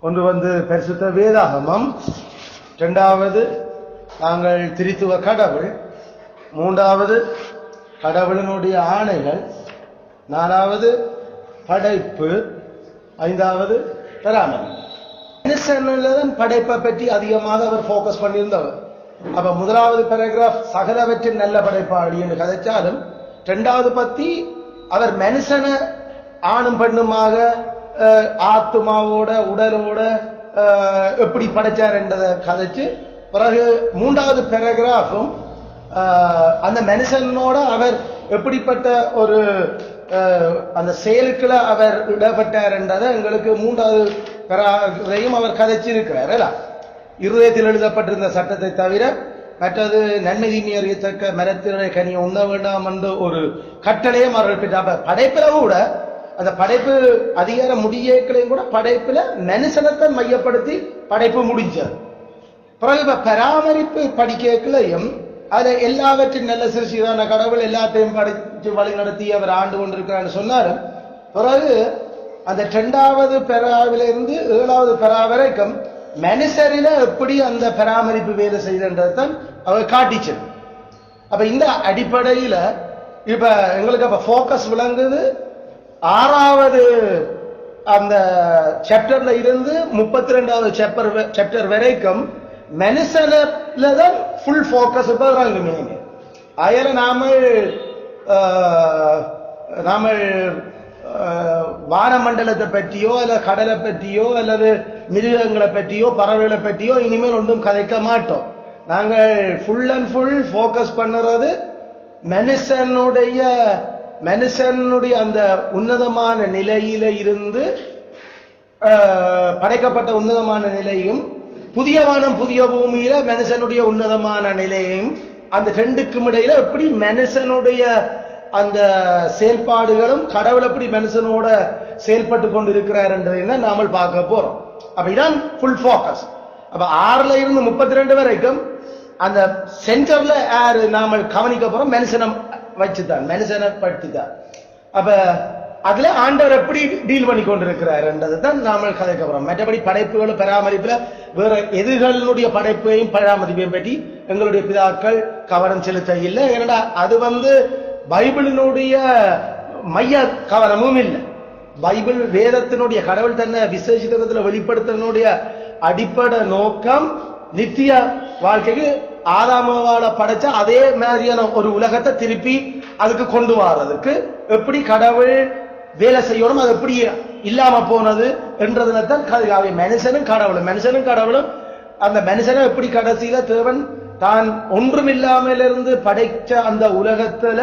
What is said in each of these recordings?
ஒன்று பரிசுத்த வேதாகமம், இரண்டாவது நாங்கள் திரித்துவ கடவுள், மூன்றாவது கடவுளினுடைய ஆணைகள், நாலாவது படைப்பு, ஐந்தாவது பராமரிப்பு. மனுஷன் படைப்பை பற்றி அதிகமாக அவர் போக்கஸ் பண்ணியிருந்தவர். அப்ப முதலாவது பேராகிராஃப் சகலவற்றின் நல்ல படைப்பாளி என்று கதைச்சாலும், இரண்டாவது பத்தி அவர் மனுஷனை ஆணும் பெண்ணுமாக ஆத்மாவோட உடலோட எப்படி படைச்சார் என்றதை கதைச்சு, பிறகு மூன்றாவது பேராகிராஃபும் அந்த மனுஷனோட அவர் எப்படிப்பட்ட ஒரு அந்த செயலுக்குள்ள அவர் இடப்பட்டார் என்றதை எங்களுக்கு மூன்றாவது பேராகிராஃபையும் அவர் கதைச்சிருக்கிறார். இருதயத்தில் எழுதப்பட்டிருந்த சட்டத்தை தவிர மற்றது நன்மை தீமை அறியத்தக்க மரத்தினுடைய கனியை உண்ண வேண்டாம் என்ற ஒரு கட்டளையும் அவர்கள் பெற்றார். படைப்பில கூட அந்த படைப்பு அதிகார முடியக்களையும் கூட படைப்புல மனுஷனத்தை மையப்படுத்தி படைப்பு முடிஞ்சது. பிறகு பராமரிப்பு படிக்கலையும் அது எல்லாவற்றின் நல்ல சிறுசிதான கடவுள் எல்லாத்தையும் படித்து வழி நடத்தி அவர் ஆண்டு கொண்டிருக்கிறார் சொன்னாலும், பிறகு அந்த இரண்டாவது பெறாவிலிருந்து ஏழாவது பெறா வரைக்கும் மனுஷரில எப்படி அந்த பராமரிப்பு வேலை செய்ததான் அவர் காட்டிச்சு. அப்ப இந்த அடிப்படையில இப்ப எங்களுக்கு அப்ப போக்கஸ் விளங்குது. ஆறாவது அந்த சாப்டர்ல இருந்து 32வது சாப்டர் வரைக்கும் மனுஷன்ல தான் ஃபுல் போக்கஸ் இறங்குமே. அயல நாம வானமண்டலத்தை பற்றியோ அல்ல கடலை பற்றியோ அல்லது மிருகங்களை பற்றியோ பறவைகளை பற்றியோ இனிமேல் ஒன்றும் கதைக்க மாட்டோம். நாங்கள் ஃபுல் அண்ட் ஃபுல் போக்கஸ் பண்ணுறது மனுஷனுடைய அந்த உன்னதமான நிலையில இருந்து படைக்கப்பட்ட உன்னதமான நிலையும், புதிய வானம் புதிய பூமியில மனுஷனுடைய உன்னதமான நிலையும், அந்த ரெண்டுக்கும் இடையில எப்படி மனுஷனுடைய அந்த செயல்பாடுகளும் கடவுள் எப்படி மனுஷனோட செயல்பட்டு கொண்டு இருக்கிறார் என்றதை நாம பார்க்க போறோம். அப்ப இதான் ஃபுல் போக்கஸ். அப்ப 6ல இருந்து 32 வரைக்கும் அந்த சென்டர்ல யாரு நாம கவனிக்க போறோம், மனுஷனை வச்சுதான், மனுஷனை படுத்திதான். அப்ப அதுல ஆண்டவர் எப்படி டீல் பண்ணி கொண்டிருக்கிறார் என்றதான் நாம கதைக்க போறோம். மற்றபடி படைப்புகளும் பராமரிப்புல வேற எதிர்களுடைய படைப்பையும் பராமரிப்பையும் பற்றி எங்களுடைய பிதாக்கள் கவனம் செலுத்த இல்லை. ஏன்னா அது பைபிளினுடைய மைய கவனமும் இல்லை. பைபிள் வேதத்தினுடைய கடவுள் தன்னை விசேஷத்துல வெளிப்படுத்தினுடைய அடிப்படை நோக்கம் நித்திய வாழ்க்கைக்கு ஆதாமவால படைச்ச அதே மாதிரியான ஒரு உலகத்தை திருப்பி அதுக்கு கொண்டு வர்றதுக்கு எப்படி கடவுள் வேலை செய்யணும், அது எப்படி இல்லாம போனது என்றதுதான் மனுஷனும் கடவுளும் அந்த மனுஷனை எப்படி கடைசியில தேவன் தான் ஒன்றுமில்லாமல் இருந்து படைச்ச அந்த உலகத்துல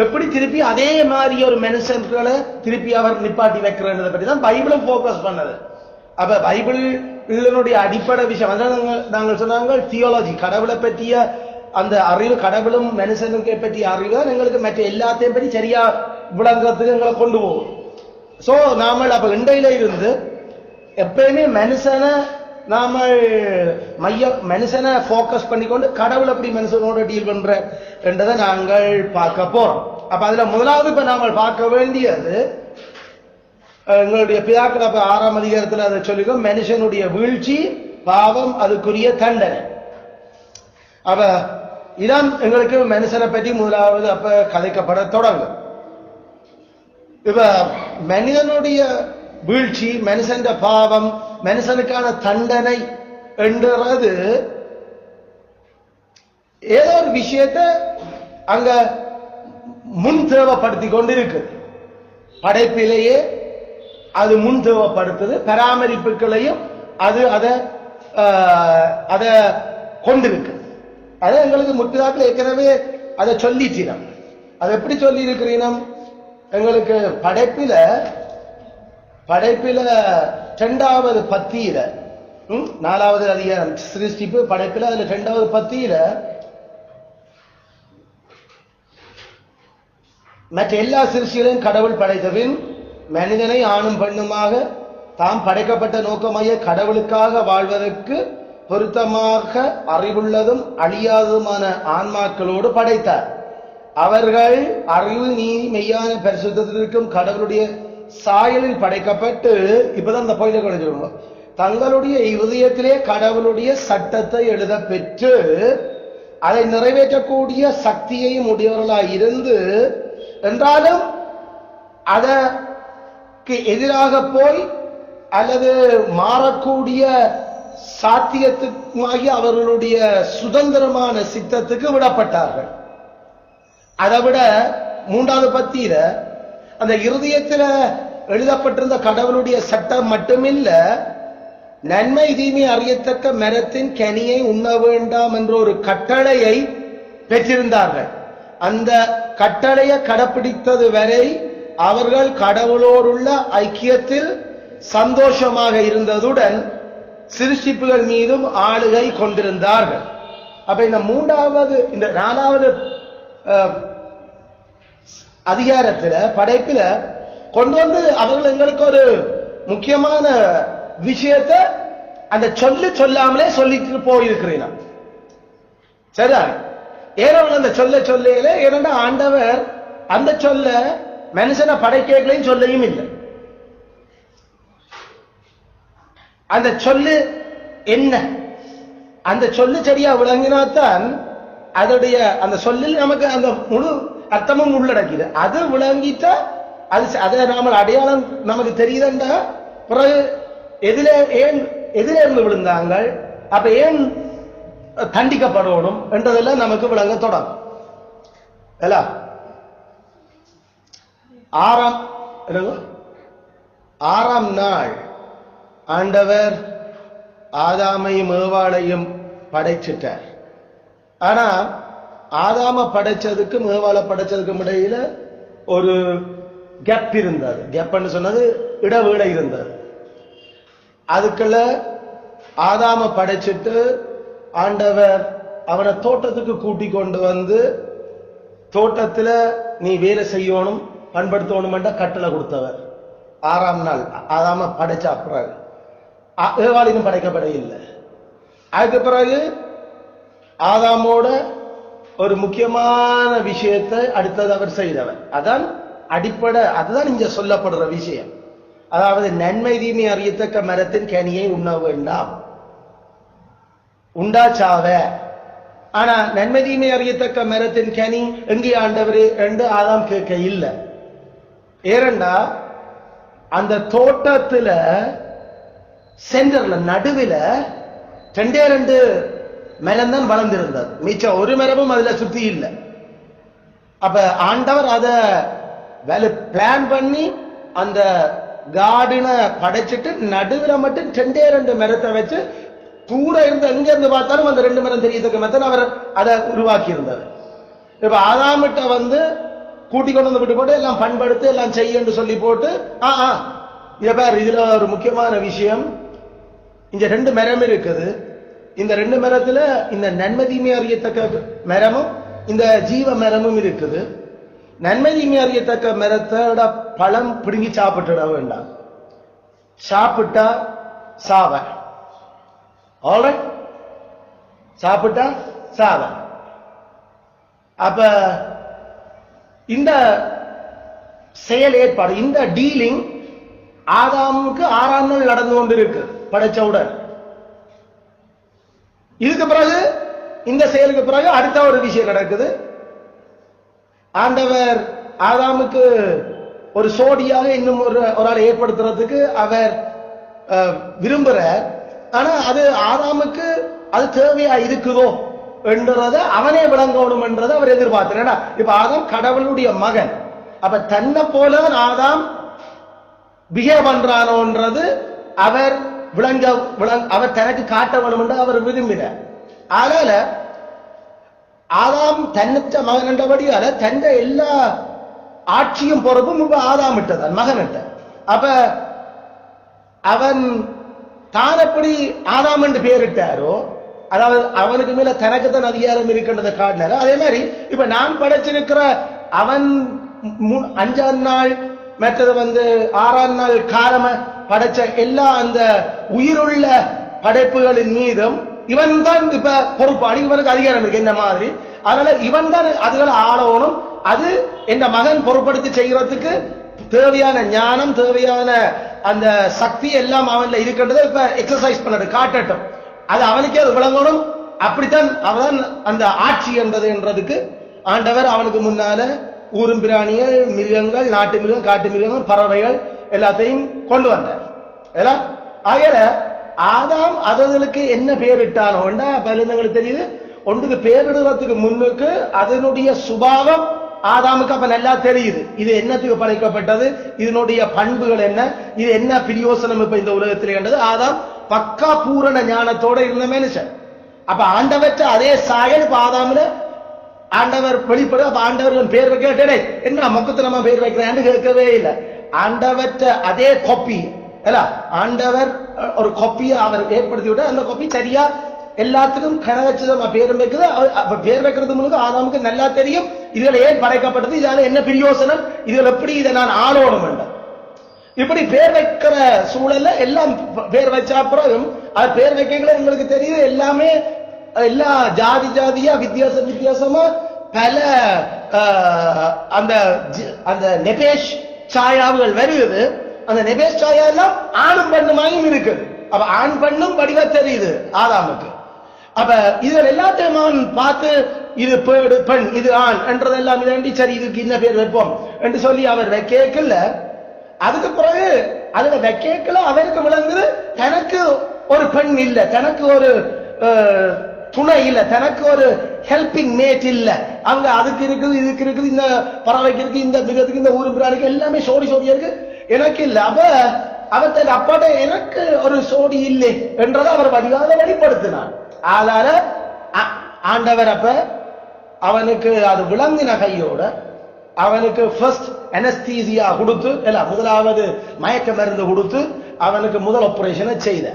எப்படி திருப்பி அதே மாதிரி ஒரு மனுஷன்களை திருப்பி அவர் நிப்பாட்டி வைக்கிறத பற்றி தான் பைபிளும் போக்கஸ் பண்ணது. அப்ப பைபிளுடைய அடிப்படை விஷயம் நாங்கள் சொன்னாங்க தியோலஜி, கடவுளை பற்றிய அந்த அறிவு, கடவுளும் மனுஷனுக்கு பற்றிய அறிவு தான் எங்களுக்கு மற்ற எல்லாத்தையும் பற்றி சரியா விளங்குறதுக்கு எங்களை கொண்டு போகும். சோ நாம அப்ப இண்டையில இருந்து எப்பயுமே மனுஷனை போக்கஸ் பண்ணிக்கொண்டு கடவுள் எப்படி மனுஷனோட டீல் பண்ற என்றதை நாங்கள் பார்க்க போறோம். அப்ப அதுல முதலாவது இப்ப நாங்கள் பார்க்க வேண்டியது எங்களுடைய பிதாக்கள் 6ஆம் அதிகாரத்தில் அதை சொல்லிக்கோ, மனுஷனுடைய வீழ்ச்சி, பாவம், அதுக்குரிய தண்டனை. அப்ப இதான் எங்களுக்கு மனுஷனை பற்றி முதலாவது அப்ப கதைக்கப்பட தொடங்கும். இப்ப மனிதனுடைய வீழ்ச்சி, மனுஷன் பாவம், மனுஷனுக்கான தண்டனை என்றது ஏதோ ஒரு விஷயத்தை அங்க முன் தேவைப்படுத்தி கொண்டிருக்கு. படைப்பிலேயே அது முன் தேவைப்படுத்துது, பராமரிப்புகளையும் அது அதை கொண்டிருக்கு. அதை எங்களுக்கு முற்பிதாக்கள் ஏற்கனவே அதை சொல்லிச்சினம். அதை எப்படி சொல்லி இருக்கிறீனம்? எங்களுக்கு படைப்பில 2வது பத்தியில 4வது அதிகாரம் சிருஷ்டிப்பு படைப்பில அதுல 2வது பத்தியில மற்ற எல்லா சிருஷ்டிகளையும் கடவுள் படைத்தபின் மனிதனை ஆணும் பெண்ணுமாக தாம் படைக்கப்பட்ட நோக்கமாய கடவுளுக்காக வாழ்வதற்கு பொருத்தமாக அறிவுள்ளதும் அழியாததுமான ஆன்மாக்களோடு படைத்தார். அவர்கள் அறிவு, நீதி, மெய்யான பரிசுத்தத்திற்கும் கடவுளுடைய சாயலில் படைக்கப்பட்டு, இப்பதான் இந்த பாயிண்ட் கொஞ்சம் தங்களுடைய இருதயத்திலே கடவுளுடைய சட்டத்தை எழுத பெற்று அதை நிறைவேற்றக்கூடிய சக்தியையும் உடையவர்களாய் இருந்து, என்றாலும் அதற்கு எதிராக போய் அல்லது மாறக்கூடிய சாத்தியத்துக்காகி அவர்களுடைய சுதந்திரமான சித்தத்துக்கு விடப்பட்டார்கள். அதை விட 3வது பத்தியில அந்த இருதயத்தில் எழுதப்பட்டிருந்த கடவுளுடைய சட்டம் மட்டுமில்ல, நன்மை தீமை அறியத்தக்க மரத்தின் கனியை உண்ண வேண்டாம் என்ற ஒரு கட்டளையை பெற்றிருந்தார்கள். அந்த கட்டளையை கடைப்பிடித்தது வரை அவர்கள் கடவுளோடுள்ள ஐக்கியத்தில் சந்தோஷமாக இருந்ததுடன் சிருஷ்டிப்புகள் மீதும் ஆளுகை கொண்டிருந்தார்கள். அப்ப இந்த 4வது அதிகாரத்தில் படைப்பில கொண்டு வந்து அவர்கள் எங்களுக்கு ஒரு முக்கியமான விஷயத்தை அந்த சொல்லாமலே சொல்லிட்டு போயிருக்கிறேன். சரிதான்? ஏன்னா அந்த சொல்லையில ஏன்னா ஆண்டவர் அந்த சொல்ல மனுஷனை படைக்கலையும் சொல்லையும் இல்லை. அந்த சொல்லு என்ன, அந்த சொல்லு சரியா விளங்கினாத்தான் அதோடைய அந்த சொல்லில் நமக்கு அந்த முழு அர்த்தமும் உள்ளடக்கிது. அது விளங்கிட்டா அதை நாம அடையாளம் நமக்கு தெரியுதுண்டா, பிறகு எதிலே இருந்து விழுந்தாங்க, அப்ப ஏன் தண்டிக்கப்படணும் என்றதெல்லாம் நமக்கு விளங்க தொடங்கும். 6ஆம் நாள் ஆண்டவர் ஆதாமையும் ஏவாளையும் படைச்சிட்டார். ஆனா ஆதாம படைச்சதுக்கு ஏவாளை படைச்சதுக்கும் இடையில ஒரு கேப் இருந்தது. கேப்னு சொன்னது இடைவேளை இருந்தது. அதுக்குள்ள ஆதாம படைச்சிட்டு ஆண்டவர் அவனை தோட்டத்துக்கு கூட்டி கொண்டு வந்து தோட்டத்துல நீ வேலை செய்யணும் பண்படுத்தணும் கட்டளை கொடுத்தவர். 6ஆம் நாள் ஆதாம படைச்ச பிறகு ஏவாளினும் படைக்கப்பட இல்லை. அதுக்கு பிறகு ஆதாமோட ஒரு முக்கியமான விஷயத்தை அடுத்தது அவர் செய்தவர். அதான் அடிப்படை, அதுதான் இங்க சொல்லப்படுற விஷயம். அதாவது நன்மை தீமை அறியத்தக்க மரத்தின் கனியை உண்ண வேண்டாம், உண்டாச்சாவ. ஆனா நன்மை தீமை அறியத்தக்க மரத்தின் கனி எங்கே ஆண்டவர் என்று ஆதாம் கேட்க இல்லை. ஏனண்டா அந்த தோட்டத்துல சென்டர்ல நடுவில் 2 மரம் தான் வளர்ந்திருந்தது, மிச்சம் ஒரு மரமும் அதுல சுத்தி இல்லை. அப்ப ஆண்டவர் அத வேலை பிளான் பண்ணி அந்த கார்டனை படைச்சிட்டு நடுவில் மட்டும் 2 மரத்தை வச்சு தூர இருந்து எங்க இருந்து பார்த்தாலும் அந்த 2 மரம் தெரியத்தக்க மெத்தட் அவர் அதை உருவாக்கி இருந்தார். இப்ப ஆதாமிட்ட வந்து கூட்டி கொண்டு வந்து விட்டு போட்டு எல்லாம் பண்படுத்து எல்லாம் செய்ய சொல்லி போட்டு இதுல ஒரு முக்கியமான விஷயம், இங்க 2 மரம் இருக்குது. இந்த 2 மரத்துல இந்த நன்மை தீமை அறியத்தக்க மரமும் இந்த ஜீவ மரமும் இருக்குது. நன்மை தீமை அறியத்தக்க மரத்தோட பழம் பிடுங்கி சாப்பிட்டுட வேண்டாம், சாப்பிட்டா சாவ. ஆல்ரைட், சாப்பிட்டா சாவ. அப்ப இந்த செயல் ஏற்பாடு, இந்த டீலிங் ஆதாமுக்கு 6ஆம் நாள் நடந்து கொண்டிருக்கு படைச்சவுடன். இதுக்கு பிறகு இந்த செயலுக்கு பிறகு அடுத்த ஒரு விஷயம் நடக்குது. ஆண்டவர் ஆதாமுக்கு ஒரு சோடியாக இன்னும் ஒரு ஆளை ஏற்படுத்துறதுக்கு அவர் விரும்புறார். ஆனா அது ஆதாமுக்கு அது தேவையா இருக்குதோ என்றதை அவனே விளங்கணும் என்றதை அவர் எதிர்பார்த்தார். இப்ப ஆதாம் கடவுளுடைய மகன், அப்ப தன்னை போல ஆதாம் பிஹேவ் பண்றானோன்றது அவர் அவர் தனக்கு காட்ட வேணும் என்று அவர் விரும்பினார். அதனால ஆதாம் தன்னிச்ச மகன் என்றபடியால தந்த எல்லா ஆட்சியும் பொறுப்பும் இப்ப ஆதாம் விட்டதான் மகன்கிட்ட. அப்ப அவன் தான் எப்படி ஆதாம் என்று பெயரிட்டாரோ, அதாவது அவனுக்கு மேல தனக்குத்தான் அதிகாரம் இருக்கின்றத காட்டினாரோ, அதே மாதிரி இப்ப நான் படைச்சிருக்கிற அவன் 5ஆம் நாள் மற்றது வந்து 6ஆம் நாள் காலம படைச்ச எல்லா அந்த உயிருள்ள படைப்புகளின் மீதும் இவன் தான் இப்ப பொறுப்பாளி, இவனுக்கு அதிகாரம் இருக்கு என்ன மாதிரி. அதனால இவன் தான் அதுகளை ஆளணும். அது என் மகன் பொறுப்படுத்தி செய்யறதுக்கு தேவையான ஞானம், தேவையான அந்த சக்தி எல்லாம் அவன்ல இருக்கின்றதை இப்ப எக்ஸசைஸ் பண்ணது காட்டட்டும். அது அவனுக்கே அது விளங்கணும். அப்படித்தான் அவன் அந்த ஆட்சி என்றதுக்கு ஆண்டவர் அவனுக்கு முன்னால ஊரும் பிராணிகள், மிருகங்கள், நாட்டு மிருகம், காட்டு மிருகங்கள், பறவைகள் எல்லாத்தையும் கொண்டு வந்தார். ஆகிற ஆதாம் அதுகளுக்கு என்ன பேரிட்டானோண்டா பலங்களுக்கு தெரியுது. ஒன்றுக்கு பேரிடுறதுக்கு முன்னுக்கு அதனுடைய சுபாவம் ஆதாமுக்கு அப்ப நல்லா தெரியுது. இது என்னத்துக்கு படைக்கப்பட்டது, இதனுடைய பண்புகள் என்ன, இது என்ன பிரயோசனம் இப்ப இந்த உலகத்தில் கண்டது. ஆதாம் பக்கா பூரண ஞானத்தோட இருந்த மனுஷன். அப்ப ஆண்டவற்ற அதே சாயல் இப்ப ஆதாம்ல ஆண்டவர் வெளிப்படு. அப்ப ஆண்டவர் பேர் வைக்க என்ன மொக்கத்தை நம்ம பேர் வைக்கிறேன்னு கேட்கவே இல்லை. ஆண்டவற்ற அதே காப்பி இல்ல, ஆண்டவர் ஒரு காப்பியை அவர் ஏற்படுத்தி விட்டு அந்த காப்பி சரியா எல்லாத்துக்கும் கனவச்சுதான் பேரும் வைக்குது. பேர் வைக்கிறது மூலம் ஆதாமுக்கு நல்லா தெரியும் இதுல ஏன் படைக்கப்பட்டது, இதால என்ன பிரயோசனம், இதுல எப்படி இதை நான் ஆளோடும் வேண்டாம். இப்படி பேர் வைக்கிற சூழல்ல எல்லாம் பேர் வச்ச அப்புறம் அது பேர் வைக்கல உங்களுக்கு தெரியுது. எல்லாமே எல்லா ஜாதி ஜாதியா வித்தியாசமா பல அந்த அந்த நெபேஷ் சாயாவுகள் வருகிறது. அந்த நெபேஷ் சாயா எல்லாம் ஆணும் பெண்ணுமாயும் இருக்குது. அப்ப ஆண் பெண்ணும் வடிவ தெரியுது ஆதாமுக்கு. அப்ப இதுல எல்லாத்தையும் அவன் பார்த்து இது பெண் இது ஆண் என்றதெல்லாம் இதாண்டி சரி இதுக்கு என்ன பேர் வைப்போம் என்று சொல்லி அவர் வைக்கல. அதுக்கு பிறகு அதுல வைக்கல அவருக்கு விளங்குது தனக்கு ஒரு பெண் இல்ல, தனக்கு ஒரு துணை இல்ல, தனக்கு ஒரு ஹெல்பிங் மேட் இல்ல. அவங்க அதுக்கு இருக்குது, இதுக்கு இருக்குது, இந்த பறவைக்கு இருக்கு, இந்த மிருகத்துக்கு, இந்த ஊரு பிராணிக்கு எல்லாமே சோடி சோடியா இருக்கு, எனக்கு இல்ல. அப்ப அவர் அப்பாட்ட எனக்கு ஒரு சோடி இல்லை என்றதை அவர் வடிவாக வெளிப்படுத்தினார். அதனால ஆண்டவர் அப்ப அவனுக்கு அது விளங்கின கையோட அவனுக்கு ஃபர்ஸ்ட் அனஸ்தீசியா கொடுத்து முதலாவது மயக்க மருந்து கொடுத்து அவனுக்கு முதல் ஆபரேஷனை செய்த.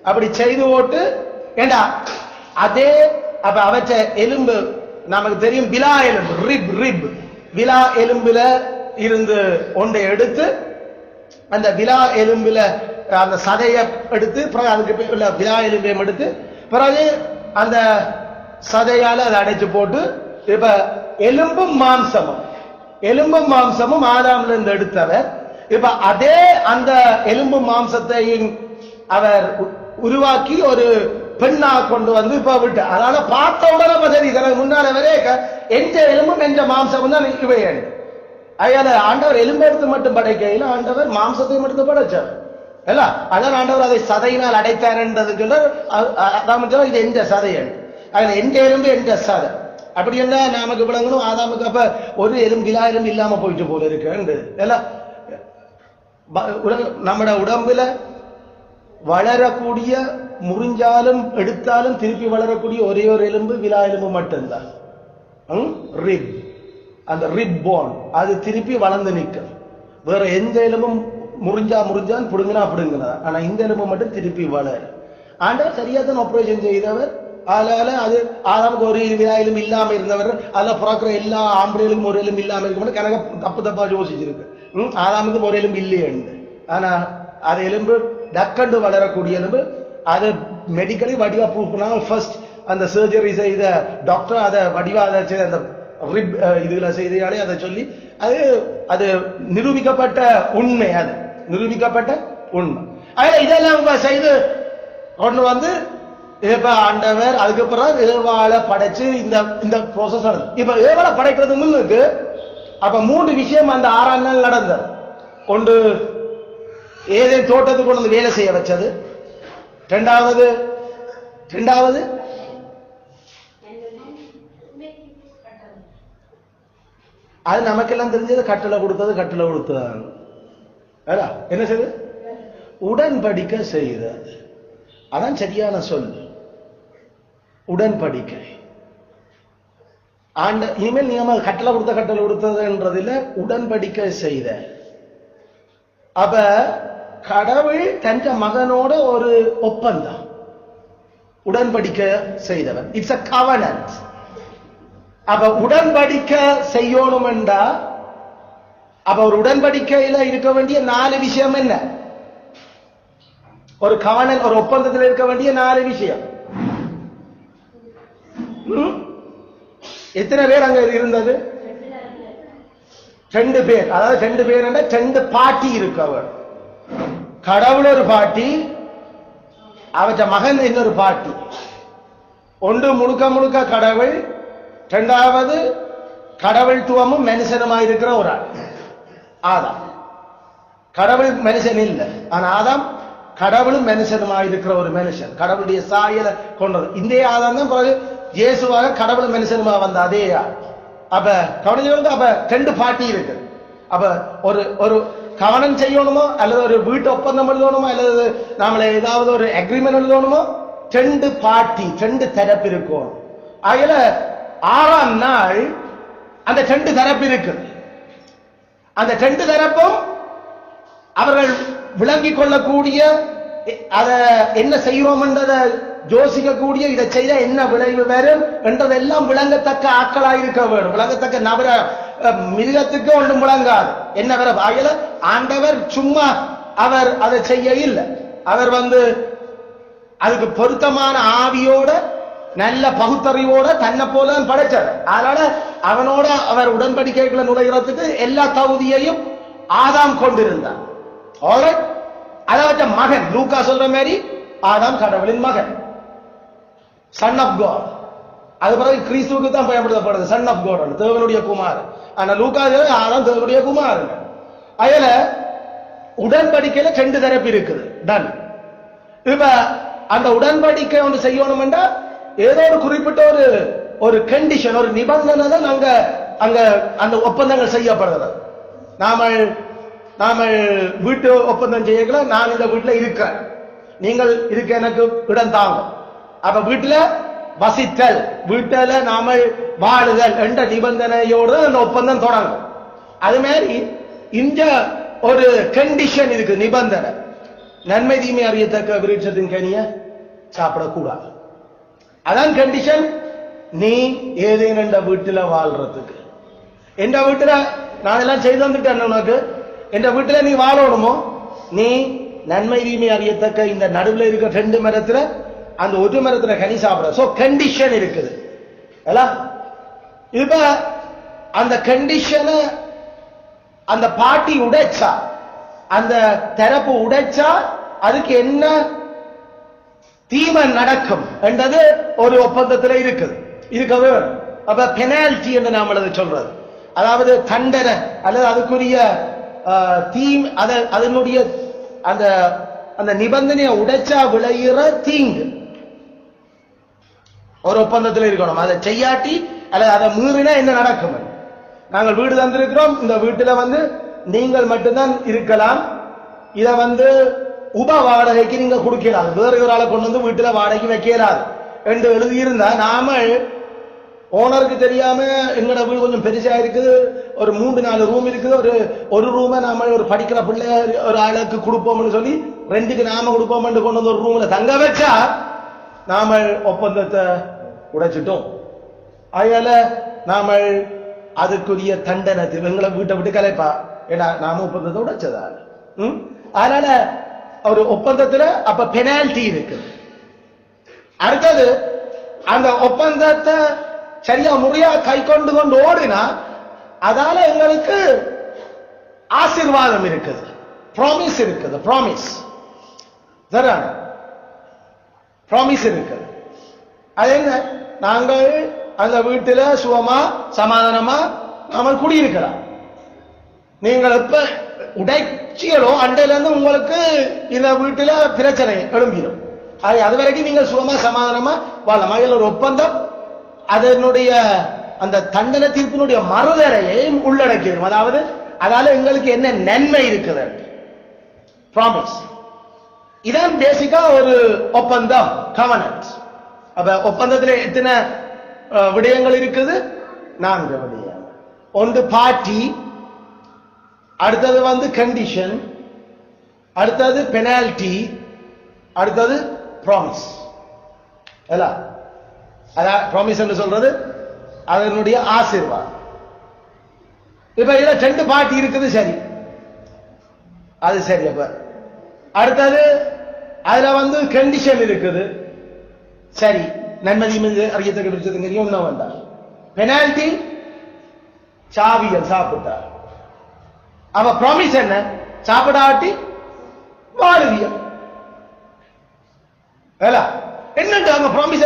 அப்படி செய்து போட்டு ஏண்டா அதே அப்ப அவற்ற எலும்பு நமக்கு தெரியும், விலா எலும்பு ரிப் விலா எலும்புல இருந்து ஒன்றை எடுத்து அந்த விலா எலும்புல அந்த சதையை எடுத்து அதுக்கு விலா எலும்பையும் எடுத்து பிறகு அந்த சதையால அதை அடைச்சு போட்டு இப்ப எலும்பும் மாம்சமும் ஆதாம்ல இருந்து எடுத்தவர் இப்ப அதே அந்த எலும்பு மாம்சத்தையும் அவர் உருவாக்கி ஒரு பெண்ணா கொண்டு வந்து இப்ப விட்டு. அதனால பார்த்த உடனே சரி தனக்கு முன்னால வரே எந்த எலும்பும் எந்த மாம்சமும் தான் இவை. அதனால ஆண்டவர் எலும்பு எடுத்து மட்டும் படைக்கையில் ஆண்டவர் மாம்சத்தையும் எடுத்து படைச்சார். அதான் ஆண்டவர் அதை சதையினால் அடைத்தார்ன்றதுக்கு இது எந்த சதையன், அதுல எந்த எலும்பு எந்த சதை அப்படி என்ன நமக்கு விளங்கணும். ஆதாமுக்கு அப்ப ஒரு எலும்பு விலா எலும்பு இல்லாம போயிட்டு போல இருக்கு. நம்மட உடம்புல வளரக்கூடிய முறிஞ்சாலும் எடுத்தாலும் திருப்பி வளரக்கூடிய ஒரே ஒரு எலும்பு விலா எலும்பு மட்டும்தான். ரிப், அந்த ரிப் போன் அது திருப்பி வளர்ந்து நிற்கும். வேற எந்த எலும்பும் முறிஞ்சான் பிடுங்கினா. ஆனா இந்த எலும்பு மட்டும் திருப்பி வளர. ஆண்டவர் சரியா தான் ஆபரேஷன் செய்தவர். அதனால அது ஆதாமுக்கு ஒரு விலா எலும்பு இல்லாம இருந்தவர், அதில் பிறக்கிற எல்லா ஆம்பளைகளுக்கும் ஒரு எலும்பு இல்லாம இருக்கும் கணக்கு தப்பா யோசிச்சிருக்கு. ஆதாமுக்கு ஒரு எலும்பு இல்லையே. ஆனா அது எலும்பு டக்கண்டு வளரக்கூடிய எலும்பு. அது மெடிக்கலி வடிவா ப்ரூவ் பண்ணாங்க. ஃபர்ஸ்ட் அந்த சர்ஜரி செய்த டாக்டர் அதை வடிவா அந்த ரிப் இதுல செய்தாலே அதை சொல்லி அது நிரூபிக்கப்பட்ட உண்மை. அது நிரூபிக்கப்பட்ட உண்மை. இதெல்லாம் செய்து கொண்டு வந்து இப்ப ஆண்டவர் அதுக்கப்புறம் ஏவாளை படைச்சு இந்த ப்ரோசஸ் நடந்தது. இப்ப ஏவாளை படைக்கிறது முன்னுக்கு அப்ப 3 விஷயம் அந்த 6ஆம் நாள் நடந்தது. ஒன்று ஏதே தோட்டத்துக்கு கொண்டு வந்து வேலை செய்ய வச்சது. ரெண்டாவது அது நமக்கெல்லாம் தெரிஞ்சது கட்டளை கொடுத்தது என்ன செய்து உடன்படிக்கை செய்தது. அதான் சரியான சொல், உடன்படிக்கை. இனிமேல் நீங்க கட்டளை கொடுத்ததுன்றதுல உடன்படிக்கை செய்த. அப்ப கடவுள் தன் மகனோட ஒரு ஒப்பந்தம் உடன்படிக்கை செய்தவன். It's a covenant. அப்ப உடன்படிக்கை செய்யணும் என்றா அப்ப ஒரு உடன்படிக்கையில இருக்க வேண்டிய 4 விஷயம் என்ன? ஒரு கவனன் ஒரு ஒப்பந்தத்தில் இருக்க வேண்டிய 4 விஷயம். எத்தனை பேர் அங்க இருந்தது? ரெண்டு பேர், அதாவது ரெண்டு பேர் ரெண்டு பாட்டி இருக்கவர். கடவுள் ஒரு பாட்டி, அவற்ற மகன் இன்னொரு பாட்டி. ஒன்று முழுக்க முழுக்க கடவுள், இரண்டாவது கடவுள்துவமும் மனுஷனுமாயிருக்கிற ஒரு ஆள் ஆதாம். கடவுள் மனுஷன் இல்லை, ஆனா ஆதாம் கடவுளும் மனுஷனுமாயிருக்கிற ஒரு மனுஷன், கடவுளுடைய சாயலை கொண்டது. இந்த ஆதாம் தான் பிறகு இயேசுவாக கடவுள் மனுஷனுமா வந்த அதே ஆள். அப்ப கவனிச்சு, அப்ப ரெண்டு பாட்டி இருக்கு. அப்ப ஒரு ஒரு கவனம் செய்யணுமோ அல்லது ஒரு வீட்டு ஒப்பந்தம் எழுதணுமோ அல்லது நாமளே ஏதாவது ஒரு அக்ரிமெண்ட் எழுதணுமோ, ரெண்டு பாட்டி, ரெண்டு தரப்பு இருக்கும். ஆகல 6ஆம் நாள் அந்த ரெண்டு தரப்பு இருக்கு. அந்த ரெண்டு தரப்பும் அவர்கள் விளங்கிக் கொள்ளக்கூடிய, அத என்ன செய்வோம் என்றதை யோசிக்கக்கூடிய, இதை செய்த என்ன விளைவு வரும் என்றதெல்லாம் விளங்கத்தக்க ஆட்களாக இருக்க வேண்டும். விளங்கத்தக்க நபர மிருகத்துக்கு ஒன்றும் விளங்காது என்ன வர. ஆகல ஆண்டவர் சும்மா அவர் அதை செய்ய இல்லை, அவர் அதுக்கு பொருத்தமான ஆவியோட நல்ல பகுத்தறிவோட தன்னை போல படைச்சார். அதனால அவனோட அவர் உடன்படிக்கைகளை நுழைகிறதுக்கு எல்லா தகுதியையும் ஆதாம் கொண்டிருந்தார். அதாவது மகன், லூக்கா சொல்ற மாதிரி ஆதாம் கடவுளின் மகன், சன் ஆஃப் காட். அது பிறகு கிறிஸ்துவுக்கு தான் பயன்படுத்தப்படுது சன் ஆஃப் காட், தேவனுடைய குமார். ஆனா லூக்கா ஆதாம் தேவனுடைய குமார். அதுல உடன்படிக்கையில ரெண்டு தரப்பு இருக்குது. டன். இப்ப அந்த உடன்படிக்கை ஒன்று செய்யணும் என்றா ஏதோ ஒரு குறிப்பிட்ட ஒரு கண்டிஷன், ஒரு நிபந்தனை தான் அங்க அங்க அந்த ஒப்பந்தங்கள் செய்யப்படுகிறது. நாம வீட்டு ஒப்பந்தம் செய்யல, நான் இந்த வீட்டுல இருக்கிறேன், நீங்கள் இருக்க எனக்கு இடம் தாங்க. அப்ப வீட்டுல வசித்தல், வீட்டுல நாம வாழுதல் என்ற நிபந்தனையோடு அந்த ஒப்பந்தம் தொடங்கும். அது மாதிரி இந்த ஒரு கண்டிஷன் இருக்கு, நிபந்தனை. நன்மை தீமை அறியத்தக்க விருட்சத்தின் கனிய சாப்பிடக்கூடாது. அதான் கண்டிஷன். நீ ஏதேனும் என்ற வீட்டுல வாழ்றதுக்கு, எந்த வீட்டுல நான் எல்லாம் செய்து வந்துட்டேன், உனக்கு எந்த வீட்டுல நீ வாழணுமோ, நீ நன்மை தீமை அறியத்தக்க இந்த நடுவில் இருக்க ரெண்டு மரத்துல அந்த ஒரு மரத்துல கனி சாப்பிட. சோ கண்டிஷன் இருக்குது. இப்ப அந்த கண்டிஷனை அந்த பாட்டி உடைச்சா, அந்த தரப்பு உடைச்சா அதுக்கு என்ன தீமை நடக்கும் என்றது ஒரு ஒப்பந்தத்தில் இருக்குது. இருக்கவே அப்ப பெனால்டி என்று நாம் சொல்றது, அதாவது தண்டனை அல்லது அதுக்குரிய அதனுடைய அந்த அந்த நிபந்தனையை உடைச்சா விளைகிற தீங்கு ஒரு ஒப்பந்தத்தில் இருக்கணும். அதை செய்யாட்டி அல்லது அதை மீறினா என்ன நடக்கும்? நாங்கள் வீடு தந்திருக்கிறோம், இந்த வீட்டுல நீங்கள் மட்டும்தான் இருக்கலாம், இத உப வாடகைக்கு நீங்க கொடுக்கலாம், வேறு ஒரு ஆளை கொண்டு வீட்டுல வாடகைக்கு வைக்கலாது என்று எழுதியிருந்தா, நாம ஓனருக்கு தெரியாம எங்கட வீடு கொஞ்சம் பெருசா இருக்குது, ஒரு 3-4 ரூம் இருக்குது, ஒரு ரூமை நாம ஒரு படிக்கிற பிள்ளை ஒரு ஆளுக்கு கொடுப்போம்னு சொல்லி ரெண்டுக்கு நாம கொடுப்போம் கொண்டு ஒரு ரூம்ல தங்க வச்சா நாம ஒப்பந்தத்தை உடைச்சிட்டோம். அதனால நாம அதுக்குரிய தண்டனை எங்களை வீட்டை விட்டு கலைப்பா, ஏன்னா நாம ஒப்பந்தத்தை உடைச்சதா. அதனால ஒரு ஒப்பந்தத்துல அப்ப பெனால்டி இருக்கு. அடுத்தது அந்த ஒப்பந்தத்தை சரியா முறையா கை கொண்டு ஓடினா அதால எங்களுக்கு ஆசீர்வாதம் இருக்குது, ப்ராமிஸ் இருக்குது. ப்ராமிஸ் இருக்குது. அது என்ன? நாங்கள் அந்த வீட்டுல சுகமா சமாதானமா நாம குடியிருக்கலாம். நீங்கள் எப்ப உடைச்சியலோ அண்டையில இருந்து உங்களுக்கு இந்த வீட்டுல பிரச்சனை எழும்பிடும். அது வரைக்கும் நீங்கள் சுகமா சமாதானமா வாழலாம். அதில் ஒரு ஒப்பந்தம் அதனுடைய அந்த தண்டனை தீர்ப்பினுடைய மறுதலையையும் உள்ளடக்கிடும். அதாவது அதால எங்களுக்கு என்ன நன்மை இருக்குது, ப்ராமிஸ். இதான் பேசிக்கா ஒரு ஒப்பந்தம், கவனன்ட். அப்ப ஒப்பந்தத்தில் எத்தனை விடயங்கள் இருக்குது? 4 விடயங்கள். ஒன்று பார்ட்டி, அடுத்தது கண்டிஷன், அடுத்தது பெனால்டி, அடுத்தது ப்ராமிஸ். அதான் ப்ராமிஸ் என்று சொல்றது அதனுடைய ஆசீர்வாதம். இப்ப இதுல 2 பார்ட்டி இருக்குது, சரி, அது சரி. அப்ப அடுத்தது அதுல கண்டிஷன் இருக்குது, சரி, நன்மதி அறியத்தக்க விருட்சத்துக்கு ஒன்றும் வேண்டாம். பெனால்டி, சாவியல் சாப்பிட்டார். அவ ப்ராமிஸ் என்ன? சாப்பிடாட்டி வாழுவிய என்னட்டு அவங்க ப்ராமிஸ்.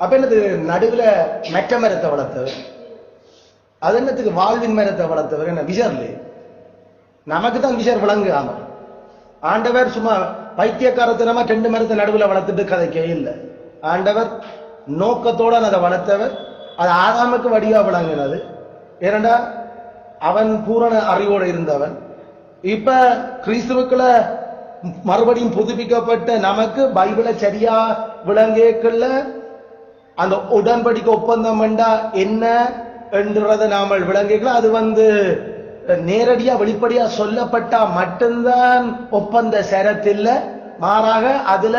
அப்ப என்னது? நடுவுல மெட்ட மரத்தை வளர்த்தவர், அது என்னத்துக்கு வாழ்வின் மரத்தை வளர்த்தவர்? என்ன விஷர்ல நமக்கு தான் விஷர் விளங்கு. ஆமா, ஆண்டவர் சும்மா பைத்தியக்காரத்தனமா 2 மரத்தை நடுவுல வளர்த்துட்டு கதைக்க இல்லை. ஆண்டவர் நோக்கத்தோட அதை வளர்த்தவர். அது ஆதாமுக்கு வடிவா விளங்கினது. ஏனண்டா அவன் பூரண அறிவோடு இருந்தவன். இப்ப கிறிஸ்துவுக்குள்ள மறுபடியும் புதுப்பிக்கப்பட்ட நமக்கு பைபிளை சரியா விளங்கேக்கல அந்த உடன்படிக்கை ஒப்பந்தம் என்ன என்றதை நாம விளங்கேக்கல. அது நேரடியா வெளிப்படையா சொல்லப்பட்டா மட்டும்தான் ஒப்பந்த சரத்தில், மாறாக அதுல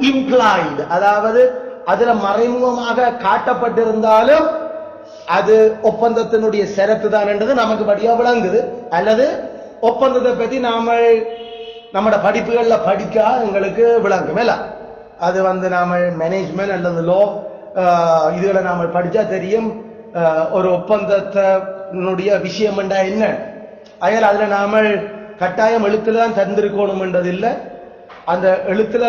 இம்ப்ளாய்டு, அதாவது அதுல மறைமுகமாக காட்டப்பட்டிருந்தாலும் அது ஒப்பந்தத்தினுடைய சரத்து தான் என்றது நமக்கு படியா விளங்குது. அல்லது ஒப்பந்தத்தை பத்தி நாம நம்மட படிப்புகள்ல படிக்கா எங்களுக்கு விளங்கும். அது நாம மேனேஜ்மெண்ட் அல்லது லோ இதுகளை நாம படிச்சா தெரியும் ஒரு ஒப்பந்தத்தினுடைய விஷயம் என்ன. அதனால அதுல நாம கட்டாயம் எழுத்துல தான் தந்திருக்கணும் என்றது இல்லை. அந்த எழுத்துல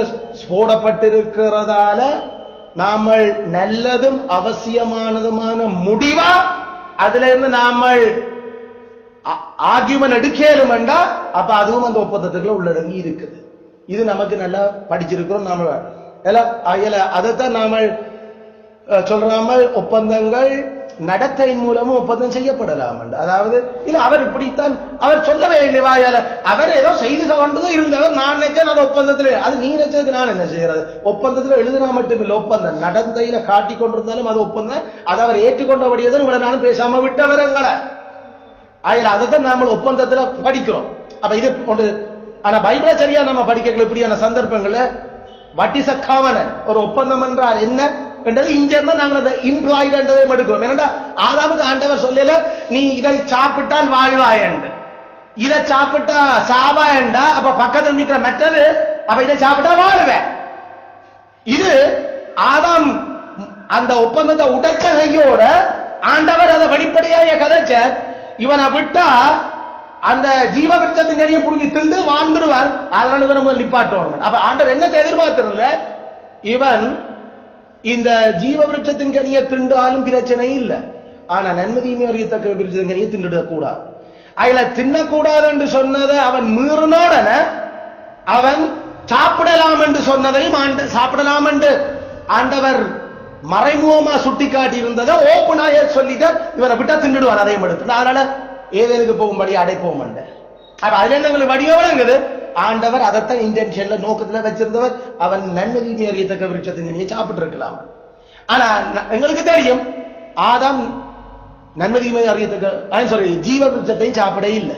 போடப்பட்டிருக்கிறதால நாம நல்லதும் அவசியமானதுமான முடிவா அதுல இருந்து நாம ஆர்கியூமெண்ட் எடுக்கலும் வேண்டா, அப்ப அதுவும் அந்த ஒப்பந்தத்துக்குள்ள உள்ளடங்கி இருக்குது. இது நமக்கு நல்லா படிச்சிருக்கிறோம். நாம அதைத்தான் நாம சொல்றாம ஒப்பந்தங்கள் நடத்தையின் மூலமும் ஒப்பந்தம் செய்யப்படலாம். அதாவது இல்ல அவர் இப்படித்தான் அவர் சொல்லவே இல்லை வாயால, அவர் ஏதோ செய்து கொண்டதும் இருந்தவர். நான் நினைச்சேன் அது ஒப்பந்தத்துல, அது நீ நினைச்சதுக்கு நான் என்ன செய்யறது? ஒப்பந்தத்துல எழுதுனா மட்டும் இல்லை, ஒப்பந்தம் நடந்தையில காட்டி கொண்டிருந்தாலும் அது ஒப்பந்தம். அதை அவர் ஏற்றுக்கொண்டபடியதான் உங்களை நானும் பேசாம விட்டவரங்களை. அதைத்தான் நாம ஒப்பந்தத்துல படிக்கிறோம். அப்ப இது ஒன்று. ஆனா பைபிளை சரியா நம்ம படிக்க இப்படியான சந்தர்ப்பங்கள்ல வாட் இஸ் அ கவனன்ட், ஒரு ஒப்பந்தம் என்றால் என்ன என்றது இங்க இருந்தா நாங்கள் அந்த இம்ப்ளாய்டு என்றதை எடுக்கிறோம். ஏன்னா ஆதாமுக்கு ஆண்டவர் சொல்லல நீ இதை சாப்பிட்டால் வாழ்வாய் என்று, இதை சாப்பிட்டா சாவா என்றா அப்ப பக்கத்தில் நிற்கிற மெட்டது அப்ப இதை சாப்பிட்டா வாழ்வேன். இது ஆதாம் அந்த ஒப்பந்தத்தை உடைச்ச கையோட ஆண்டவர் அதை வெளிப்படையாக கதைச்ச. இவனை விட்டா அந்த ஜீவ விருட்சத்தின் கனியை புடுங்கி திண்டு வாழ்ந்துருவார். அதனால இவன் நம்ம நிப்பாட்டணும். அப்ப ஆண்டவர் என்ன எதிர்பார்த்திருந்த, இவன் இந்த ஜீவ விருட்சத்தின் கனியை திண்டாலும் பிரச்சனை இல்லை, ஆனா நன்மதியுமே அறியத்தக்க விருட்சத்தின் கனியை திண்டுட கூடாது. அதுல தின்னக்கூடாது என்று சொன்னதை அவன் மீறினோடன அவன் சாப்பிடலாம் என்று சொன்னதையும் சாப்பிடலாம் என்று ஆண்டவர் மறைமுகமா சுட்டி காட்டி இருந்ததை ஓப்பனாக சொல்லிட்டு இவரை விட்டா திண்டுடுவான். அதையும் எடுத்து அதனால ஏதேனுக்கு போகும்படி அடைப்போம். அப்ப அதுல எங்களுக்கு வடிவங்குது. ஆண்டவர் அதைத்தான் இன்டென்ஷன்ல நோக்கத்துல வச்சிருந்தவர். அவன் நன்மை அறியத்தக்க விருட்சத்தின் சாப்பிட்டு இருக்கலாம். ஆனா எங்களுக்கு தெரியும் ஆதாம் நன்மை அறியத்தக்க ஜீவ விருட்சத்தையும் சாப்பிட இல்லை,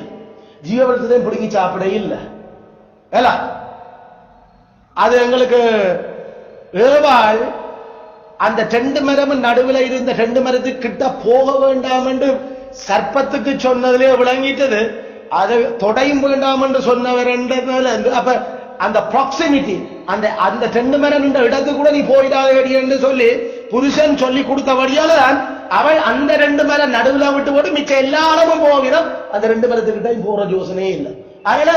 ஜீவ விருட்சத்தையும் பிடுங்கி சாப்பிட இல்லை. அது எங்களுக்கு ஏவாள் அந்த 2 மரம் நடுவில் இருந்த 2 மரத்துக்கு கிட்ட போக வேண்டாம் என்று சர்ப்பத்துக்கு சொன்னதிலே விளங்கிட்டது. அது தொடையும் வேண்டாம் என்று சொன்னவர். அப்ப அந்த ப்ராக்சிமிட்டி, அந்த 2 மரம் இடத்துக்கு கூட நீ போயிடாதடி என்று சொல்லி புருஷன் சொல்லி கொடுத்தபடியால தான் அவள் அந்த 2 மரம் நடுவில் விட்டு போட்டு மிச்ச எல்லா அளவும் போகிறோம். அந்த 2 மரத்துக்கிட்ட போற யோசனையே இல்லை. அதனால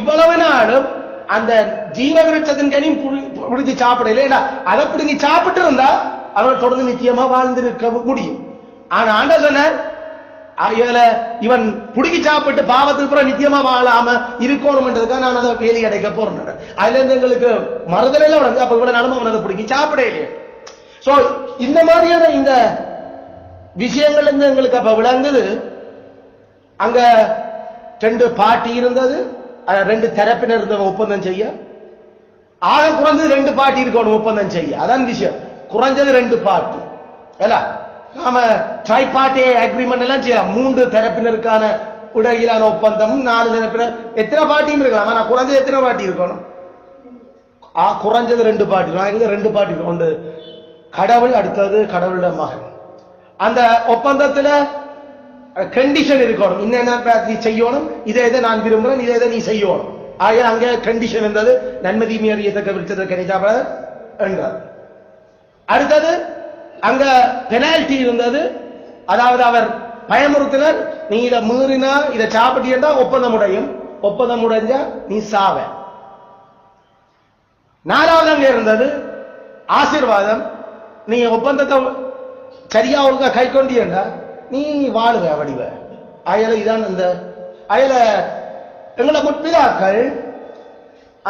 இவ்வளவு நாளும் அந்த ஜீவ விருட்சத்தின் கனியும் பிடிச்சி சாப்பிடல. அதை பிடிச்சி சாப்பிட்டு இருந்தா அவன் தொடர்ந்து நிச்சயமா வாழ்ந்திருக்க முடியும். ஆனா ஆண்டவர் சொன்னார் இவன் புடுங்கி சாப்பிட்டு பாவத்துக்கு அப்புறம் நிச்சயமா வாழாம இருக்கணும்ன்றதுக்காக நான் அதை வேலி அடைக்க போறேன். அதுல இருந்து எங்களுக்கு மறுதலையில வளர்ந்து அப்ப இவ்வளவு நாளும் அவன் அதை பிடிக்கி சாப்பிட இல்லையே. சோ இந்த மாதிரியான இந்த விஷயங்கள் இருந்து எங்களுக்கு அப்ப விளங்குது. அங்க 2 பார்ட்டி இருந்தது, 2 தரப்பினர் இருந்தவங்க ஒப்பந்தம் செய்ய. ஆக குறைஞ்சது 2 பார்ட்டி இருக்கணும் ஒப்பந்தம் செய்ய. அதான் விஷயம். குறைஞ்சது 2 பார்ட்டி. நாம ட்ரை பார்ட்டி அக்ரிமெண்ட் எல்லாம் செய்யலாம். 3 தரப்பினருக்கான இடையிலான ஒப்பந்தம், 4 தரப்பினர், எத்தனை பார்ட்டியும் இருக்கலாம். ஆனா குறைஞ்சது எத்தனை பார்ட்டி இருக்கணும்? குறைஞ்சது 2 பார்ட்டி. 2 பார்ட்டி ஒன்று கடவுள், அடுத்தது கடவுளோட மகன். அந்த ஒப்பந்தத்துல கண்டிஷன் இருக்கணும். இன்னும் நீ செய்யணும், இதை நான் விரும்புறேன், இதை நீ செய்யணும். ஆக அங்க கண்டிஷன் இருந்தது. நன்மதி அறியத்தக்க விருட்சத்தை கணிச்சாப்ப என்றார். அடுத்தது அங்க பெனால்டி இருந்தது. அதாவது அவர் பயமுறுத்தினர், நீ இதை மீறினா இதை சாப்பிட்டா ஒப்பந்தம் உடையும், ஒப்பந்தம் உடைஞ்சா நீ சாவ. நாலாவது அங்க இருந்தது ஆசீர்வாதம். நீ ஒப்பந்தத்தை சரியா ஒழுங்கா கை கொண்டியண்டா நீ வாழுவ வடிவ அயல. இதான் இந்த அயல எங்களை முற்பிதாக்கள்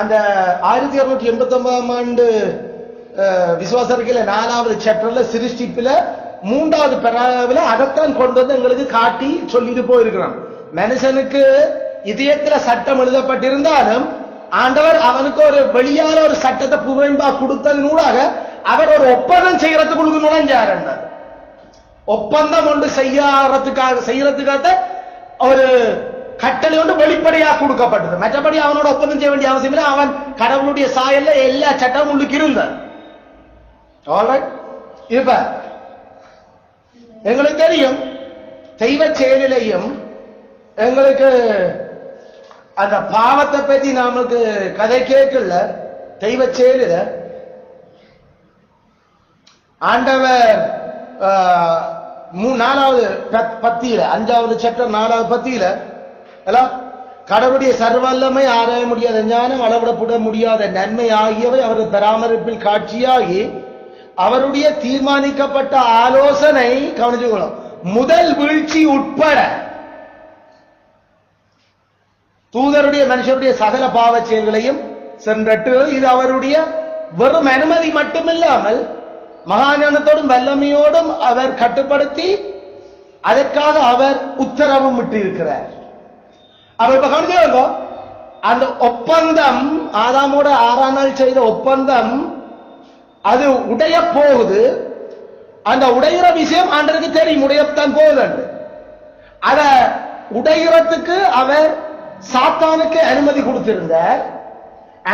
அந்த 1689ஆம் ஆண்டு விசுவாச அறிக்கையில 4வது சாப்டர்ல சிருஷ்டிப்புல 3வது பெறாவில அதைத்தான் கொண்டு வந்து எங்களுக்கு காட்டி சொல்லிட்டு போயிருக்கிறான். மனுஷனுக்கு இதயத்துல சட்டம் எழுதப்பட்டிருந்தாலும் ஆண்டவர் அவனுக்கு ஒரு வெளியால ஒரு சட்டத்தை புறம்பா கொடுத்ததனூடாக அவர் ஒரு ஒப்பந்தம் செய்யறதுக்கு நுழைஞ்சார். ஒப்பந்தம் ஒன்று செய்யறதுக்காக ஒரு கட்டளை ஒன்று வெளிப்படையாக கொடுக்கப்பட்டது. மற்றபடி அவனோட ஒப்பந்தம் செய்ய வேண்டிய அவசியம் இல்லை. அவன் கடவுளுடைய சாயல்ல எல்லா சட்டமும் உள்ளுக்கு இருந்தார். இப்ப எங்களுக்கு தெரியும் தெய்வ செயலிலையும் எங்களுக்கு அந்த பாவத்தை பற்றி நமக்கு கதை கேட்கல. தெய்வ செயலில ஆண்டவர் 4வது பத்தியில 5வது சாப்டர் 4வது பத்தியில கடவுளுடைய சர்வல்லமை ஆராய முடியாத ஞானம் அளவிடப்பட முடியாத நன்மை ஆகியவை அவரது பராமரிப்பில் காட்சியாகி அவருடைய தீர்மானிக்கப்பட்ட ஆலோசனை கவனிச்சுக்கணும். முதல் வீழ்ச்சி உட்பட தூதருடைய மனுஷருடைய சகல பாவ செயல்களையும் சென்றட்டு இது அவருடைய வெறும் அனுமதி மட்டுமில்லாமல் மகாஞானத்தோடும் வல்லமையோடும் அவர் கட்டுப்படுத்தி அதற்காக அவர் உத்தரவும் விட்டு இருக்கிறார். அவர் இப்ப கவனிச்சுக்கோங்க, அந்த ஒப்பந்தம் ஆதாமோட 6ஆம் நாள் செய்த ஒப்பந்தம் அது உடைய போகுது. அந்த உடைகிற விஷயம் ஆண்டருக்கு தெரியும், உடையத்தான் போகுது. அத உடைகிறதுக்கு அவர் சாத்தானுக்கு அனுமதி கொடுத்திருந்தார்.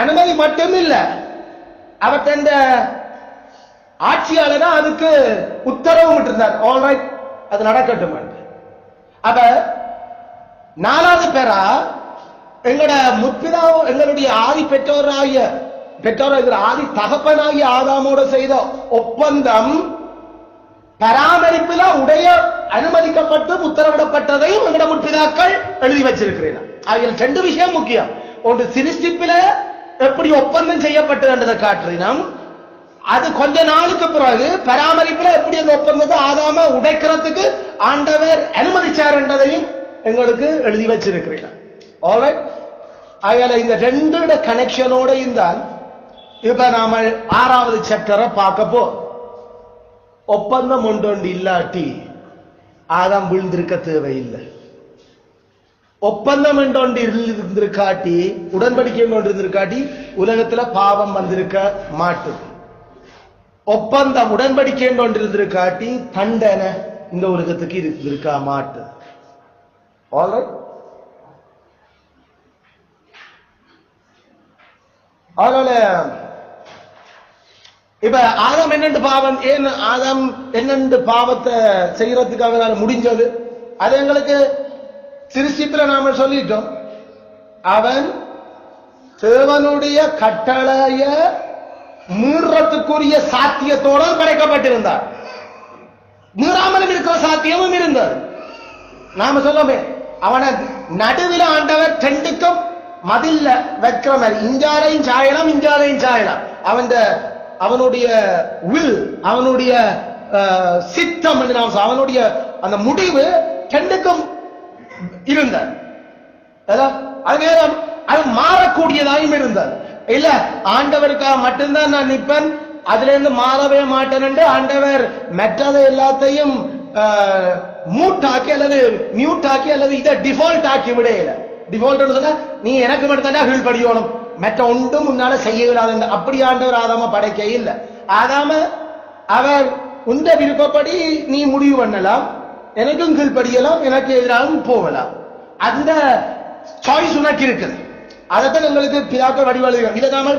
அனுமதி மட்டும் இல்ல, அவர் தந்த ஆட்சியாளர் அதுக்கு உத்தரவு விட்டிருந்தார். ஆல்ரைட், அது நடக்கட்டும். அப்ப 4வது பெறா எங்களோட முற்பிதா எங்களுடைய ஆதி பெற்றோர் ஆதி தகப்பனாகிய ஆதாமோடு செய்த ஒப்பந்தம் பராமரிப்பில உடைய அனுமதிக்கப்பட்டு உத்தரவிடப்பட்டதையும் எங்களோட முற்பிதாக்கள் எழுதி வச்சிருக்கிறீர்கள். அதில் 2 விஷயம் முக்கியம். ஒன்று சிருஷ்டிப்பில எப்படி ஒப்பந்தம் செய்யப்பட்டது காட்டுறோம். அது கொஞ்ச நாளுக்கு பிறகு பராமரிப்பில் எப்படி அந்த ஒப்பந்தத்தை ஆதாம உடைக்கிறதுக்கு ஆண்டவர் அனுமதிச்சார் என்றதையும் எங்களுக்கு எழுதி வச்சிருக்கிறீர்கள். ஆல்ரைட், அதனால இந்த 2 கனெக்ஷனோட இருந்தால் இப்ப நாம 6வது சாப்டரை பார்க்கப்போ ஒப்பந்தம் ஒன்றொன்று இல்லாட்டி ஆதாம் விழுந்திருக்க தேவையில்லை. ஒப்பந்தம் என்றொன்று இருந்திருக்காட்டி, உடன்படிக்கை ஒன்று இருந்திருக்காட்டி உலகத்துல பாவம் வந்திருக்க மாட்டோம். ஒப்பந்தம் உடன்படிக்கை ஒன்று இருந்திருக்காட்டி தண்டனை இந்த உலகத்துக்கு இருக்க மாட்டு. அதனால இப்ப ஆதாம் என்னென்று பாவம் ஏன் ஆதாம் என்னென்று பாவத்தை செய்யறதுக்காக முடிஞ்சது அது எங்களுக்கு சிருஷ்டிப்புல நாம சொல்லிட்டோம். அவன் தேவனுடைய கட்டளைய மீறத்துக்குரிய சாத்தியத்தோடு படைக்கப்பட்டிருந்தார். மீறாமலும் இருக்கிற சாத்தியமும் இருந்தது. நாம சொல்லமே அவனை நடுவில் ஆண்டவர் 2க்கும் மதில்ல வைக்கிற மாதிரி இஞ்சாலையும் சாயலாம் இஞ்சாலையும் சாயலாம். அவனுடைய வில், அவனுடைய சித்தம் என்று நாம் அவனுடைய அந்த முடிவு 2க்கும் இருந்தார். அது நேரம் அது மாறக்கூடியதாயும் இருந்தார். இல்ல ஆண்டவருக்காக மட்டும்தான் நான் நிற்பேன், அதுல இருந்து மாறவே மாட்டேன் என்று ஆண்டவர் மற்றதை எல்லாத்தையும் மூட்டாக்கி அல்லது மியூட் ஆக்கி அல்லது இதை டிஃபால்ட் ஆக்கி விடையில. டிஃபால்ட் சொன்னா நீ எனக்கு மட்டும்தான் கீழ்படியோணும், மற்ற ஒன்றும் முன்னால செய்ய இல்லாத அப்படி ஆண்டவர் ஆதாம படைக்க இல்லை. ஆதாம அவர் உண்ட விருப்பப்படி நீ முடிவு பண்ணலாம், எனக்கும் கீழ்படியலாம், எனக்கு எதிராகவும் போகலாம். அந்த சாய்ஸ் உனக்கு இருக்குது. அதைத்தான் எங்களுக்கு பிதாக்கள் வடிவழுகிறோம். இதை நாம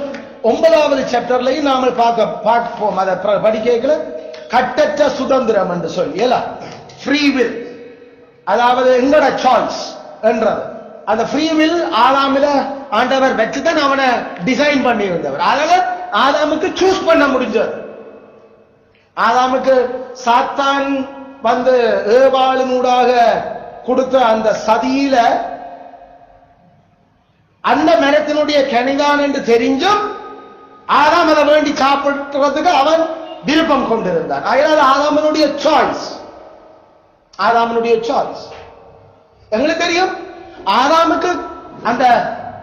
9வது சாப்டர்லையும் நாம பார்ப்போம். அதை படிக்கல கட்டற்ற சுதந்திரம் என்று சொல்லி ஃப்ரீ வில், அதாவது எங்களோட சாய்ஸ் என்றது. அந்த ஃப்ரீ வில் ஆதாமில ஆண்டவர் வச்சுதான் அவனை டிசைன் பண்ணி இருந்தவர். அதனால ஆதாமுக்கு சூஸ் பண்ண முடிஞ்சது. ஆதாமுக்கு சாத்தான் வந்து ஏவாளினூடாக கொடுத்த அந்த சதியில அந்த மரத்தினுடைய கனிதான் என்று தெரிஞ்சும் ஆதாம் அதை வேண்டி சாப்பிடுறதுக்கு அவன் விருப்பம் கொண்டிருந்தான். அதனால ஆதாமனுடைய சாய்ஸ். எங்களுக்கு தெரியும் ஆதாமுக்கு அந்த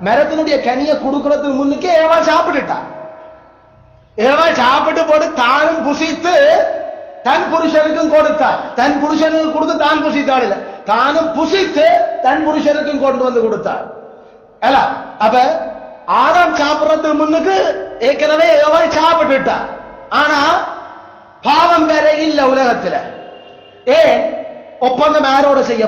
மரத்தினுடைய கனியை கொடுக்கறதுக்கு முன்னுக்கே ஏவாள் சாப்பிட்டுட்டான். ஏவாள் சாப்பிட்டு போட்டு தானும் புசித்து தன் புருஷனுக்கும் கொடுத்தார். தன் புருஷனுக்கு கொடுத்து தான் புசித்தாள் இல்ல, தானும் புசித்து தன் புருஷனுக்கும் கொண்டு வந்து கொடுத்தார். அப்ப ஆதாம் சாப்பிடறதுக்கு முன்னுக்கு ஏற்கனவே ஏவாள் சாப்பிட்டுட்டார். ஆனா பாவம் வேற இல்ல உலகத்துல. ஏன் ஒப்பந்தம் யாரோட செய்ய